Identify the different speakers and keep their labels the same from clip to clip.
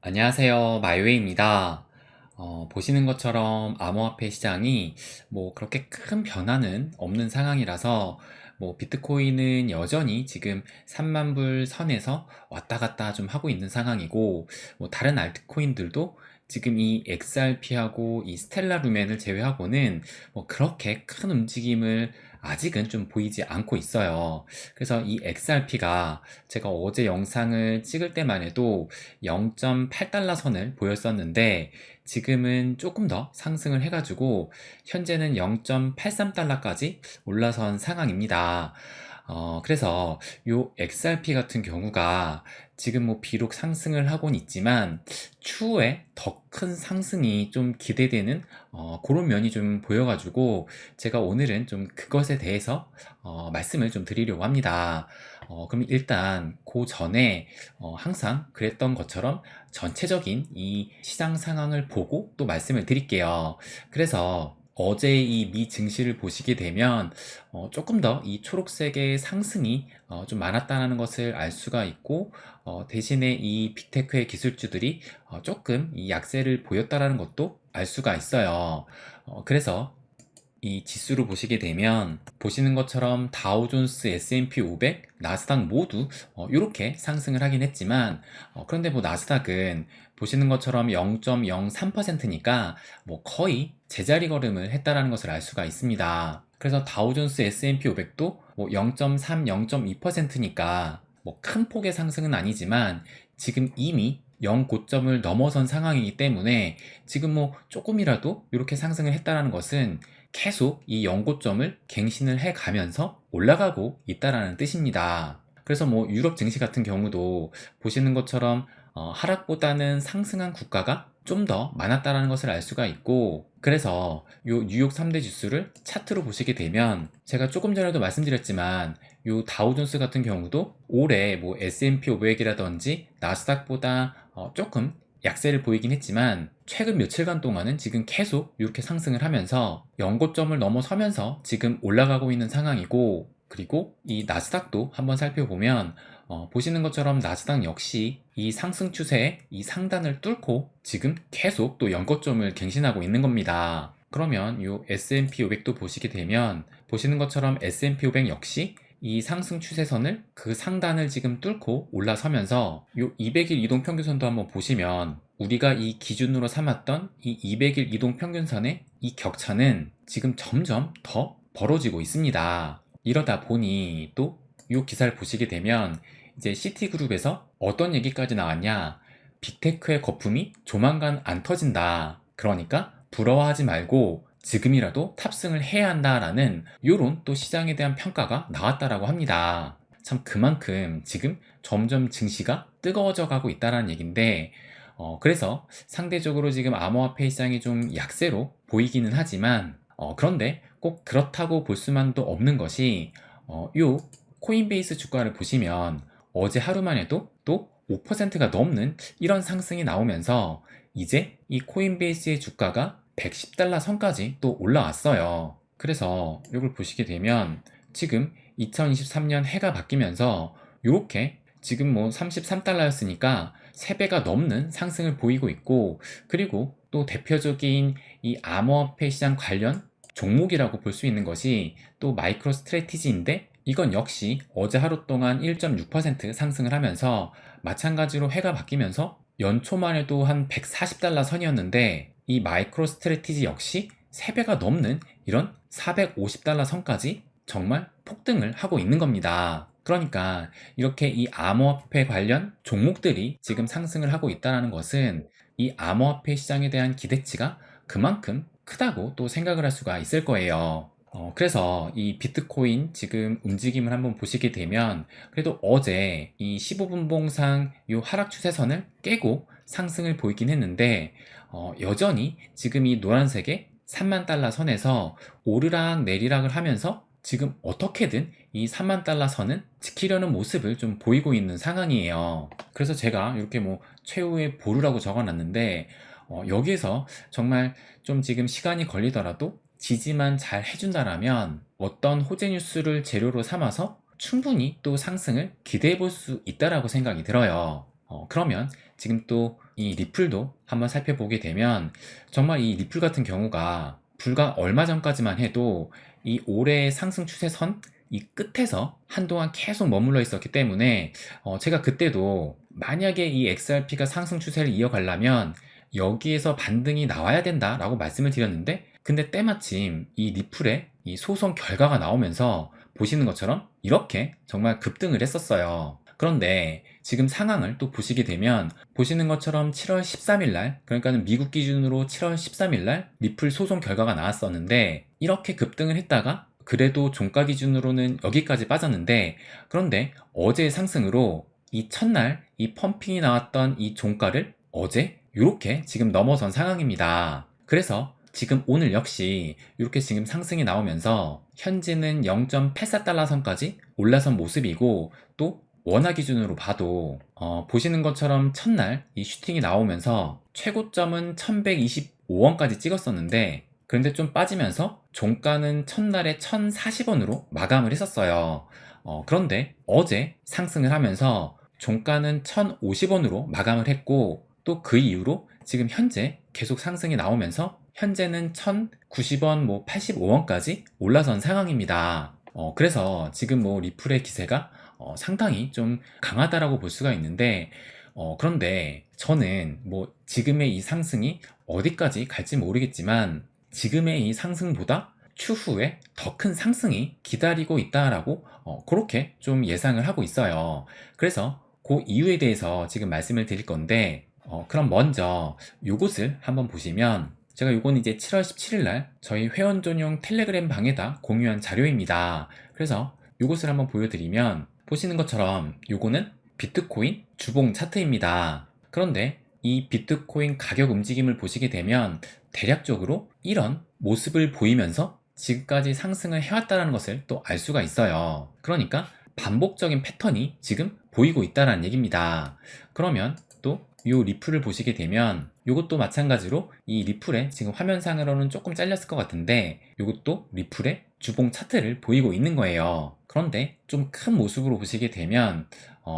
Speaker 1: 안녕하세요. 마이웨이입니다. 보시는 것처럼 암호화폐 시장이 그렇게 큰 변화는 없는 상황이라서 비트코인은 여전히 지금 3만 불 선에서 왔다 갔다 좀 하고 있는 상황이고, 다른 알트코인들도 지금 이 XRP하고 이 스텔라 루멘을 제외하고는 그렇게 큰 움직임을 아직은 좀 보이지 않고 있어요. 그래서 이 XRP가 제가 어제 영상을 찍을 때만 해도 0.8달러 선을 보였었는데, 지금은 조금 더 상승을 해가지고 현재는 0.83달러까지 올라선 상황입니다. 그래서 요 XRP 같은 경우가 지금 비록 상승을 하곤 있지만 추후에 더 큰 상승이 좀 기대되는 그런 면이 좀 보여가지고 제가 오늘은 좀 그것에 대해서 말씀을 좀 드리려고 합니다. 그럼 일단 그 전에 항상 그랬던 것처럼 전체적인 이 시장 상황을 보고 또 말씀을 드릴게요. 그래서 어제 이 미 증시를 보시게 되면 조금 더 이 초록색의 상승이 좀 많았다는 것을 알 수가 있고, 대신에 이 빅테크의 기술주들이 조금 이 약세를 보였다라는 것도 알 수가 있어요. 그래서 이 지수로 보시게 되면 보시는 것처럼 다우존스, S&P 500, 나스닥 모두 이렇게 상승을 하긴 했지만, 그런데 나스닥은 보시는 것처럼 0.03%니까 거의 제자리 걸음을 했다라는 것을 알 수가 있습니다. 그래서 다우존스, S&P 500도 0.3, 0.2%니까 큰 폭의 상승은 아니지만 지금 이미 0 고점을 넘어선 상황이기 때문에 지금 조금이라도 이렇게 상승을 했다라는 것은 계속 이 연고점을 갱신을 해 가면서 올라가고 있다라는 뜻입니다. 그래서 유럽 증시 같은 경우도 보시는 것처럼 하락보다는 상승한 국가가 좀 더 많았다라는 것을 알 수가 있고, 그래서 요 뉴욕 3대 지수를 차트로 보시게 되면 제가 조금 전에도 말씀드렸지만 요 다우존스 같은 경우도 올해 S&P 500이라든지 나스닥보다 조금 약세를 보이긴 했지만 최근 며칠간 동안은 지금 계속 이렇게 상승을 하면서 연고점을 넘어서면서 지금 올라가고 있는 상황이고, 그리고 이 나스닥도 한번 살펴보면 보시는 것처럼 나스닥 역시 이 상승 추세의 이 상단을 뚫고 지금 계속 또 연고점을 갱신하고 있는 겁니다. 그러면 이 S&P 500도 보시게 되면 보시는 것처럼 S&P 500 역시 이 상승 추세선을 그 상단을 지금 뚫고 올라서면서 요 200일 이동평균선도 한번 보시면 우리가 이 기준으로 삼았던 이 200일 이동평균선의 이 격차는 지금 점점 더 벌어지고 있습니다. 이러다 보니 또 이 기사를 보시게 되면 이제 시티그룹에서 어떤 얘기까지 나왔냐, 빅테크의 거품이 조만간 안 터진다, 그러니까 부러워하지 말고 지금이라도 탑승을 해야 한다라는 요런 또 시장에 대한 평가가 나왔다라고 합니다. 참 그만큼 지금 점점 증시가 뜨거워져 가고 있다는 얘기인데, 그래서 상대적으로 지금 암호화폐 시장이 좀 약세로 보이기는 하지만, 그런데 꼭 그렇다고 볼 수만도 없는 것이 요 코인베이스 주가를 보시면 어제 하루만 해도 또 5%가 넘는 이런 상승이 나오면서 이제 이 코인베이스의 주가가 110달러 선까지 또 올라왔어요. 그래서 이걸 보시게 되면 지금 2023년 해가 바뀌면서 이렇게 지금 33달러였으니까 3배가 넘는 상승을 보이고 있고, 그리고 또 대표적인 이 암호화폐 시장 관련 종목이라고 볼 수 있는 것이 또 마이크로 스트래티지인데, 이건 역시 어제 하루 동안 1.6% 상승을 하면서 마찬가지로 해가 바뀌면서 연초만 해도 한 140달러 선이었는데 이 마이크로 스트래티지 역시 3배가 넘는 이런 450달러 선까지 정말 폭등을 하고 있는 겁니다. 그러니까 이렇게 이 암호화폐 관련 종목들이 지금 상승을 하고 있다는 것은 이 암호화폐 시장에 대한 기대치가 그만큼 크다고 또 생각을 할 수가 있을 거예요. 그래서 이 비트코인 지금 움직임을 한번 보시게 되면 그래도 어제 이 15분 봉상 요 하락 추세선을 깨고 상승을 보이긴 했는데, 여전히 지금 이 노란색의 3만 달러 선에서 오르락 내리락을 하면서 지금 어떻게든 이 3만 달러 선은 지키려는 모습을 좀 보이고 있는 상황이에요. 그래서 제가 이렇게 최후의 보루라고 적어놨는데, 여기에서 정말 좀 지금 시간이 걸리더라도 지지만 잘 해준다라면 어떤 호재 뉴스를 재료로 삼아서 충분히 또 상승을 기대해 볼 수 있다라고 생각이 들어요. 그러면 지금 또 이 리플도 한번 살펴보게 되면 정말 이 리플 같은 경우가 불과 얼마 전까지만 해도 이 올해의 상승 추세선 이 끝에서 한동안 계속 머물러 있었기 때문에 제가 그때도 만약에 이 XRP가 상승 추세를 이어가려면 여기에서 반등이 나와야 된다라고 말씀을 드렸는데, 근데 때마침 이 리플의 이 소송 결과가 나오면서 보시는 것처럼 이렇게 정말 급등을 했었어요. 그런데 지금 상황을 또 보시게 되면 보시는 것처럼 7월 13일 날, 그러니까는 미국 기준으로 7월 13일 날 리플 소송 결과가 나왔었는데, 이렇게 급등을 했다가 그래도 종가 기준으로는 여기까지 빠졌는데, 그런데 어제의 상승으로 이 첫날 이 펌핑이 나왔던 이 종가를 어제 이렇게 지금 넘어선 상황입니다. 그래서 지금 오늘 역시 이렇게 지금 상승이 나오면서 현재는 0.84달러 선까지 올라선 모습이고, 또 원화 기준으로 봐도 보시는 것처럼 첫날 이 슈팅이 나오면서 최고점은 1125원까지 찍었었는데, 그런데 좀 빠지면서 종가는 첫날에 1040원으로 마감을 했었어요. 그런데 어제 상승을 하면서 종가는 1050원으로 마감을 했고, 또 그 이후로 지금 현재 계속 상승이 나오면서 현재는 1090원, 뭐 85원까지 올라선 상황입니다. 그래서 지금 뭐 리플의 기세가 상당히 좀 강하다라고 볼 수가 있는데, 그런데 저는 뭐 지금의 이 상승이 어디까지 갈지 모르겠지만 지금의 이 상승보다 추후에 더 큰 상승이 기다리고 있다라고 그렇게 좀 예상을 하고 있어요. 그래서 그 이유에 대해서 지금 말씀을 드릴 건데, 그럼 먼저 요것을 한번 보시면, 제가 요거는 이제 7월 17일 날 저희 회원 전용 텔레그램 방에다 공유한 자료입니다. 그래서 요것을 한번 보여드리면 보시는 것처럼 요거는 비트코인 주봉 차트입니다. 그런데 이 비트코인 가격 움직임을 보시게 되면 대략적으로 이런 모습을 보이면서 지금까지 상승을 해왔다는 것을 또 알 수가 있어요. 그러니까 반복적인 패턴이 지금 보이고 있다는 얘기입니다. 그러면 또 이 리플을 보시게 되면 이것도 마찬가지로 이 리플의 지금 화면상으로는 조금 잘렸을 것 같은데 이것도 리플의 주봉 차트를 보이고 있는 거예요. 그런데 좀 큰 모습으로 보시게 되면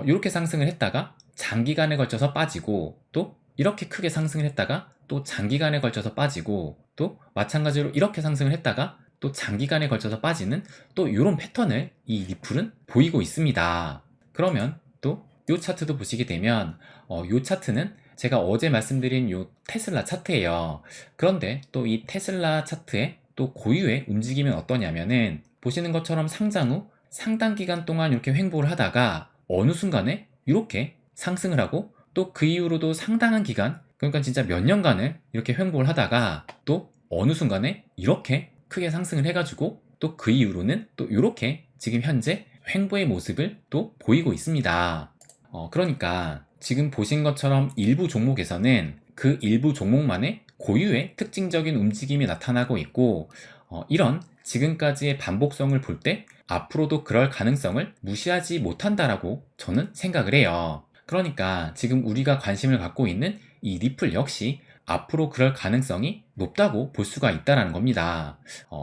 Speaker 1: 이렇게 상승을 했다가 장기간에 걸쳐서 빠지고, 또 이렇게 크게 상승을 했다가 또 장기간에 걸쳐서 빠지고, 또 마찬가지로 이렇게 상승을 했다가 또 장기간에 걸쳐서 빠지는 또 이런 패턴을 이 리플은 보이고 있습니다. 그러면 또 이 차트도 보시게 되면 이 차트는 제가 어제 말씀드린 이 테슬라 차트예요. 그런데 또 이 테슬라 차트의 또 고유의 움직임은 어떠냐면은 보시는 것처럼 상장 후 상당 기간 동안 이렇게 횡보를 하다가 어느 순간에 이렇게 상승을 하고, 또 그 이후로도 상당한 기간, 그러니까 진짜 몇 년간을 이렇게 횡보를 하다가 또 어느 순간에 이렇게 크게 상승을 해가지고 또 그 이후로는 또 이렇게 지금 현재 횡보의 모습을 또 보이고 있습니다. 그러니까 지금 보신 것처럼 일부 종목에서는 그 일부 종목만의 고유의 특징적인 움직임이 나타나고 있고, 이런 지금까지의 반복성을 볼 때 앞으로도 그럴 가능성을 무시하지 못한다라고 저는 생각을 해요. 그러니까 지금 우리가 관심을 갖고 있는 이 리플 역시 앞으로 그럴 가능성이 높다고 볼 수가 있다는 겁니다.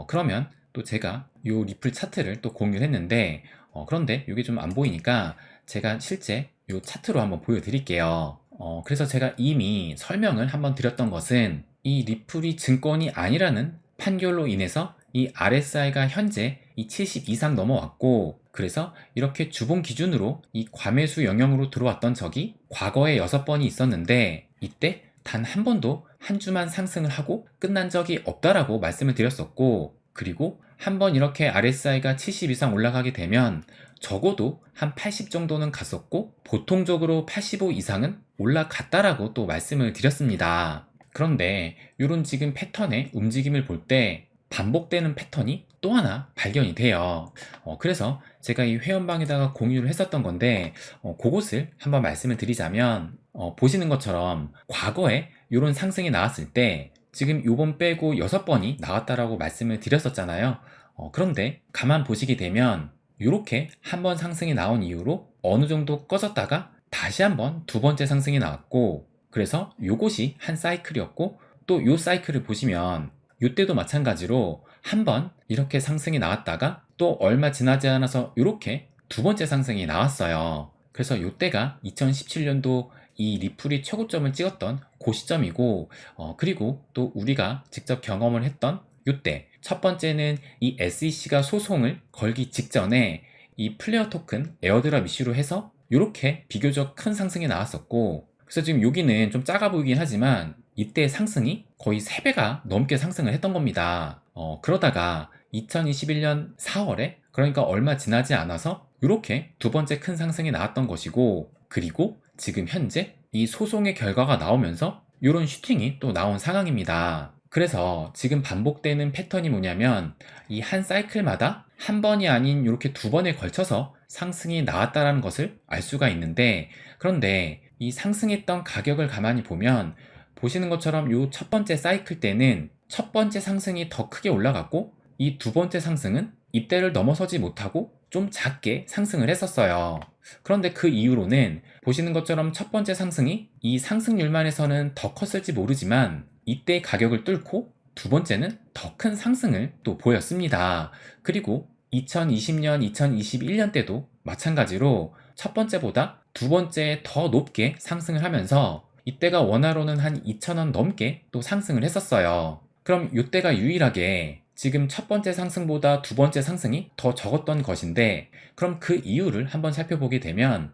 Speaker 1: 그러면 또 제가 이 리플 차트를 또 공유를 했는데, 그런데 이게 좀 안 보이니까 제가 실제 이 차트로 한번 보여드릴게요. 그래서 제가 이미 설명을 한번 드렸던 것은 이 리플이 증권이 아니라는 판결로 인해서 이 RSI가 현재 이 70 이상 넘어왔고, 그래서 이렇게 주봉 기준으로 이 과매수 영역으로 들어왔던 적이 과거에 6번이 있었는데, 이때 단 한 번도 한 주만 상승을 하고 끝난 적이 없다라고 말씀을 드렸었고, 그리고 한번 이렇게 RSI가 70 이상 올라가게 되면 적어도 한 80 정도는 갔었고 보통적으로 85 이상은 올라갔다라고 또 말씀을 드렸습니다. 그런데 이런 지금 패턴의 움직임을 볼 때 반복되는 패턴이 또 하나 발견이 돼요. 그래서 제가 이 회원방에다가 공유를 했었던 건데, 그것을 한번 말씀을 드리자면, 보시는 것처럼 과거에 이런 상승이 나왔을 때 지금 요번 빼고 6번이 나왔다라고 말씀을 드렸었잖아요. 그런데 가만 보시게 되면 이렇게 한 번 상승이 나온 이후로 어느 정도 꺼졌다가 다시 한번 두 번째 상승이 나왔고, 그래서 요것이 한 사이클이었고, 또 요 사이클을 보시면 요때도 마찬가지로 한 번 이렇게 상승이 나왔다가 또 얼마 지나지 않아서 이렇게 두 번째 상승이 나왔어요. 그래서 요때가 2017년도 이 리플이 최고점을 찍었던 그 시점이고, 그리고 또 우리가 직접 경험을 했던 요때 첫 번째는 이 SEC가 소송을 걸기 직전에 이 플레어 토큰 에어드랍 이슈로 해서 이렇게 비교적 큰 상승이 나왔었고, 그래서 지금 여기는 좀 작아 보이긴 하지만 이때 상승이 거의 3배가 넘게 상승을 했던 겁니다. 그러다가 2021년 4월에, 그러니까 얼마 지나지 않아서 이렇게 두 번째 큰 상승이 나왔던 것이고, 그리고 지금 현재 이 소송의 결과가 나오면서 이런 슈팅이 또 나온 상황입니다. 그래서 지금 반복되는 패턴이 뭐냐면 이 한 사이클마다 한 번이 아닌 이렇게 두 번에 걸쳐서 상승이 나왔다는 것을 알 수가 있는데, 그런데 이 상승했던 가격을 가만히 보면 보시는 것처럼 이 첫 번째 사이클 때는 첫 번째 상승이 더 크게 올라갔고, 이 두 번째 상승은 이때를 넘어서지 못하고 좀 작게 상승을 했었어요. 그런데 그 이후로는 보시는 것처럼 첫 번째 상승이 이 상승률만 해서는 더 컸을지 모르지만 이때 가격을 뚫고 두 번째는 더 큰 상승을 또 보였습니다. 그리고 2020년, 2021년 때도 마찬가지로 첫 번째보다 두 번째에 더 높게 상승을 하면서 이때가 원화로는 한 2,000원 넘게 또 상승을 했었어요. 그럼 이때가 유일하게 지금 첫 번째 상승보다 두 번째 상승이 더 적었던 것인데, 그럼 그 이유를 한번 살펴보게 되면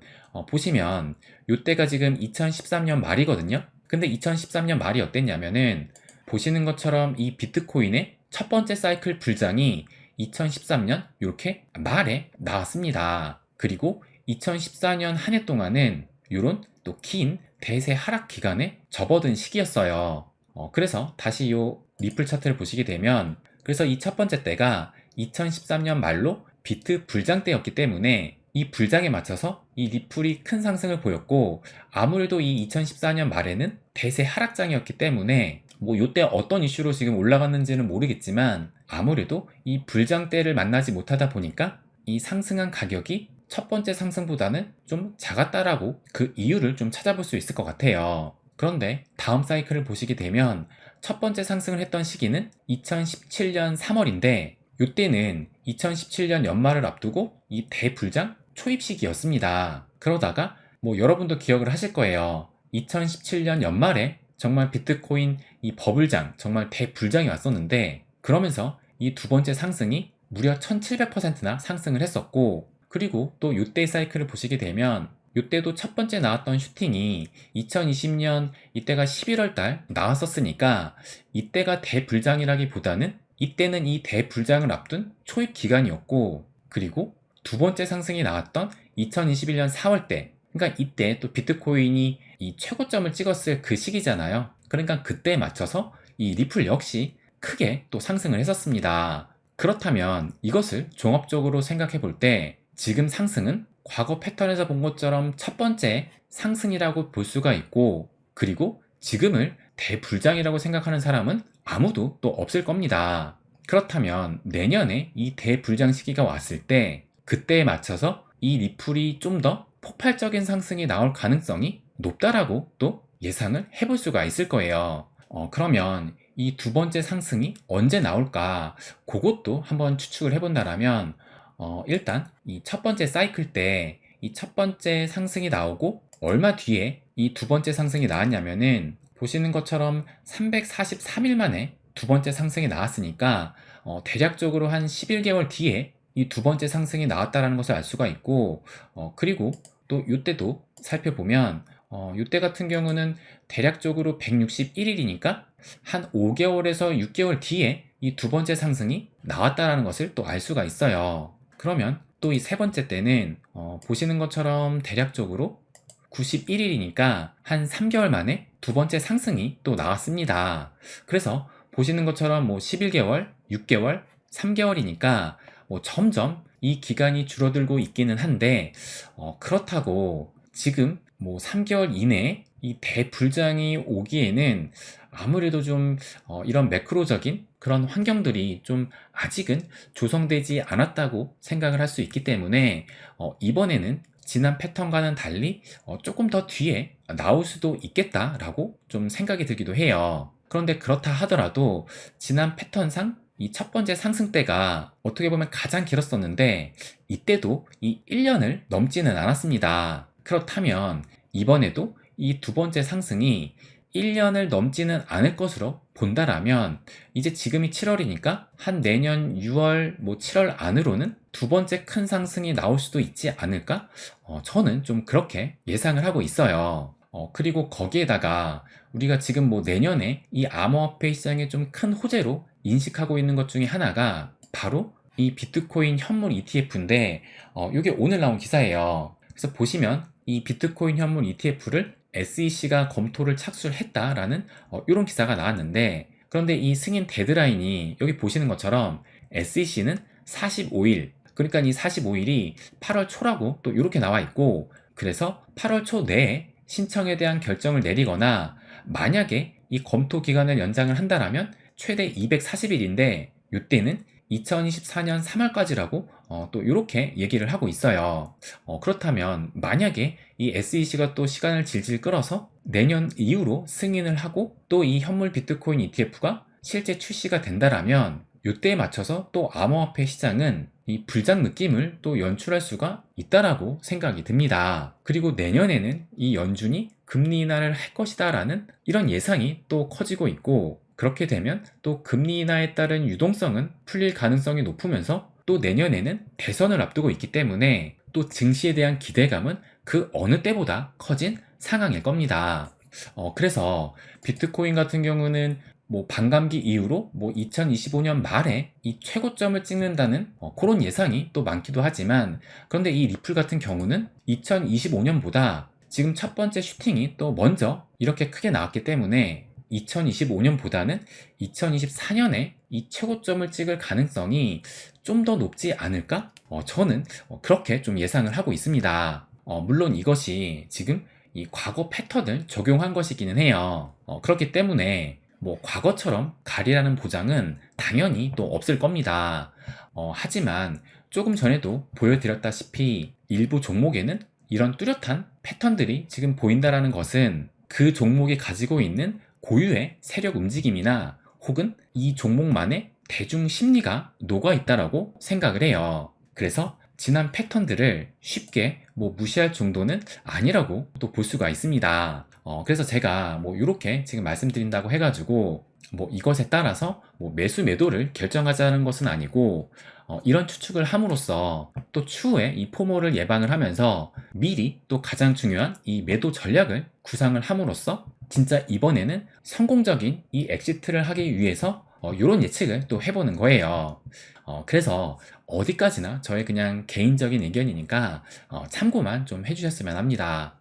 Speaker 1: 보시면 이때가 지금 2013년 말이거든요. 근데 2013년 말이 어땠냐면은 보시는 것처럼 이 비트코인의 첫 번째 사이클 불장이 2013년 이렇게 말에 나왔습니다. 그리고 2014년 한 해 동안은 이런 또 긴 대세 하락 기간에 접어든 시기였어요. 그래서 다시 이 리플 차트를 보시게 되면, 그래서 이 첫 번째 때가 2013년 말로 비트 불장 때였기 때문에 이 불장에 맞춰서 이 리플이 큰 상승을 보였고, 아무래도 이 2014년 말에는 대세 하락장이었기 때문에 뭐 요때 어떤 이슈로 지금 올라갔는지는 모르겠지만 아무래도 이 불장 때를 만나지 못하다 보니까 이 상승한 가격이 첫 번째 상승보다는 좀 작았다라고 그 이유를 좀 찾아볼 수 있을 것 같아요. 그런데 다음 사이클을 보시게 되면 첫 번째 상승을 했던 시기는 2017년 3월인데 이때는 2017년 연말을 앞두고 이 대불장 초입 시기였습니다. 그러다가 뭐 여러분도 기억을 하실 거예요. 2017년 연말에 정말 비트코인 이 버블장, 정말 대불장이 왔었는데, 그러면서 이 두 번째 상승이 무려 1700%나 상승을 했었고, 그리고 또 이때 사이클을 보시게 되면 이때도 첫 번째 나왔던 슈팅이 2020년 이때가 11월 달 나왔었으니까 이때가 대불장이라기보다는 이때는 이 대불장을 앞둔 초입 기간이었고, 그리고 두 번째 상승이 나왔던 2021년 4월 때, 그러니까 이때 또 비트코인이 이 최고점을 찍었을 그 시기잖아요. 그러니까 그때에 맞춰서 이 리플 역시 크게 또 상승을 했었습니다. 그렇다면 이것을 종합적으로 생각해 볼 때 지금 상승은 과거 패턴에서 본 것처럼 첫 번째 상승이라고 볼 수가 있고, 그리고 지금을 대불장이라고 생각하는 사람은 아무도 또 없을 겁니다. 그렇다면 내년에 이 대불장 시기가 왔을 때 그때에 맞춰서 이 리플이 좀 더 폭발적인 상승이 나올 가능성이 높다라고 또 예상을 해볼 수가 있을 거예요. 그러면 이 두 번째 상승이 언제 나올까? 그것도 한번 추측을 해본다라면, 일단 이 첫 번째 사이클 때 이 첫 번째 상승이 나오고 얼마 뒤에 이 두 번째 상승이 나왔냐면은 보시는 것처럼 343일 만에 두 번째 상승이 나왔으니까 대략적으로 한 11개월 뒤에 이 두 번째 상승이 나왔다라는 것을 알 수가 있고, 그리고 또 이때도 살펴보면 이때 같은 경우는 대략적으로 161일이니까 한 5개월에서 6개월 뒤에 이 두 번째 상승이 나왔다라는 것을 또 알 수가 있어요. 그러면 또 이 세 번째 때는 보시는 것처럼 대략적으로 91일이니까 한 3개월 만에 두 번째 상승이 또 나왔습니다. 그래서 보시는 것처럼 뭐 11개월, 6개월, 3개월이니까 뭐 점점 이 기간이 줄어들고 있기는 한데, 그렇다고 지금 뭐 3개월 이내에 이 대불장이 오기에는 아무래도 좀 이런 매크로적인 그런 환경들이 좀 아직은 조성되지 않았다고 생각을 할 수 있기 때문에 이번에는 지난 패턴과는 달리 조금 더 뒤에 나올 수도 있겠다라고 좀 생각이 들기도 해요. 그런데 그렇다 하더라도 지난 패턴상 이 첫 번째 상승 때가 어떻게 보면 가장 길었었는데 이때도 이 1년을 넘지는 않았습니다. 그렇다면 이번에도 이 두 번째 상승이 1년을 넘지는 않을 것으로 본다라면 이제 지금이 7월이니까 한 내년 6월, 7월 안으로는 두 번째 큰 상승이 나올 수도 있지 않을까? 저는 좀 그렇게 예상을 하고 있어요. 그리고 거기에다가 우리가 지금 내년에 이 암호화폐 시장의 좀 큰 호재로 인식하고 있는 것 중에 하나가 바로 이 비트코인 현물 ETF인데, 이게 오늘 나온 기사예요. 그래서 보시면 이 비트코인 현물 ETF를 SEC가 검토를 착수를 했다라는 이런 기사가 나왔는데, 그런데 이 승인 데드라인이 여기 보시는 것처럼 SEC는 45일, 그러니까 이 45일이 8월 초라고 또 이렇게 나와 있고, 그래서 8월 초 내에 신청에 대한 결정을 내리거나 만약에 이 검토 기간을 연장을 한다라면 최대 240일인데 이때는 2024년 3월까지라고 또 이렇게 얘기를 하고 있어요. 그렇다면 만약에 이 SEC가 또 시간을 질질 끌어서 내년 이후로 승인을 하고 또 이 현물 비트코인 ETF가 실제 출시가 된다라면 이때에 맞춰서 또 암호화폐 시장은 이 불장 느낌을 또 연출할 수가 있다라고 생각이 듭니다. 그리고 내년에는 이 연준이 금리 인하를 할 것이다 라는 이런 예상이 또 커지고 있고, 그렇게 되면 또 금리 인하에 따른 유동성은 풀릴 가능성이 높으면서 또 내년에는 대선을 앞두고 있기 때문에 또 증시에 대한 기대감은 그 어느 때보다 커진 상황일 겁니다. 그래서 비트코인 같은 경우는 반감기 이후로 2025년 말에 이 최고점을 찍는다는 그런 예상이 또 많기도 하지만, 그런데 이 리플 같은 경우는 2025년보다 지금 첫 번째 슈팅이 또 먼저 이렇게 크게 나왔기 때문에 2025년보다는 2024년에 이 최고점을 찍을 가능성이 좀 더 높지 않을까? 저는 그렇게 좀 예상을 하고 있습니다. 물론 이것이 지금 이 과거 패턴을 적용한 것이기는 해요. 그렇기 때문에 과거처럼 가리라는 보장은 당연히 또 없을 겁니다. 하지만 조금 전에도 보여드렸다시피 일부 종목에는 이런 뚜렷한 패턴들이 지금 보인다라는 것은 그 종목이 가지고 있는 고유의 세력 움직임이나 혹은 이 종목만의 대중 심리가 녹아 있다라고 생각을 해요. 그래서 지난 패턴들을 쉽게 무시할 정도는 아니라고 또 볼 수가 있습니다. 그래서 제가 이렇게 지금 말씀드린다고 해가지고 이것에 따라서 매수 매도를 결정하자는 것은 아니고, 이런 추측을 함으로써 또 추후에 이 포모를 예방을 하면서 미리 또 가장 중요한 이 매도 전략을 구상을 함으로써 진짜 이번에는 성공적인 이 엑시트를 하기 위해서 이런 예측을 또 해보는 거예요. 그래서 어디까지나 저의 그냥 개인적인 의견이니까 참고만 좀 해주셨으면 합니다.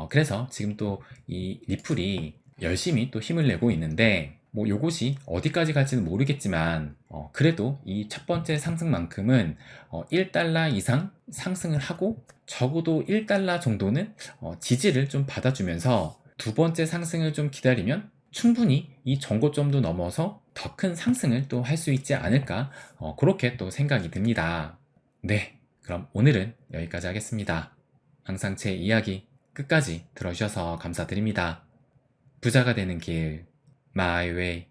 Speaker 1: 그래서 지금 또 이 리플이 열심히 또 힘을 내고 있는데 요것이 어디까지 갈지는 모르겠지만 그래도 이 첫 번째 상승만큼은 1달러 이상 상승을 하고 적어도 1달러 정도는 지지를 좀 받아주면서 두 번째 상승을 좀 기다리면 충분히 이 전고점도 넘어서 더 큰 상승을 또 할 수 있지 않을까, 그렇게 또 생각이 듭니다. 네, 그럼 오늘은 여기까지 하겠습니다. 항상 제 이야기 끝까지 들어주셔서 감사드립니다. 부자가 되는 길, My Way.